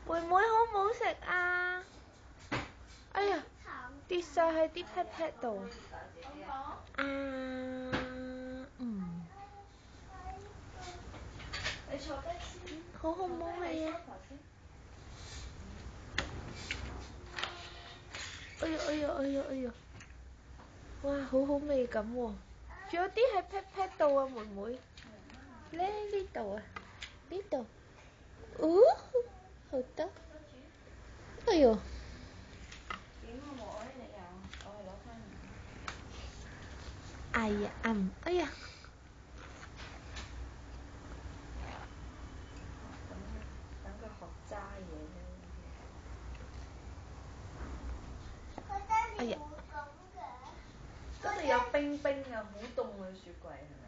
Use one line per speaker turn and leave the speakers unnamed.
妹妹好唔好食啊？哎呀，跌晒喺啲 pat pat 度。
你坐低先。
好好唔好味啊？哎呀哎呀哎呀哎呀！哇，好好味咁喎！仲有啲喺 pat pat 度啊，妹妹。呢度啊，呢度。哦，好得。哎呦！
點啊冇啊？你有？我係攞翻嚟。
哎呀，哎呀！
等佢學揸嘢啫。
哎呀！
今日有冰冰啊，好凍啊雪櫃係咪？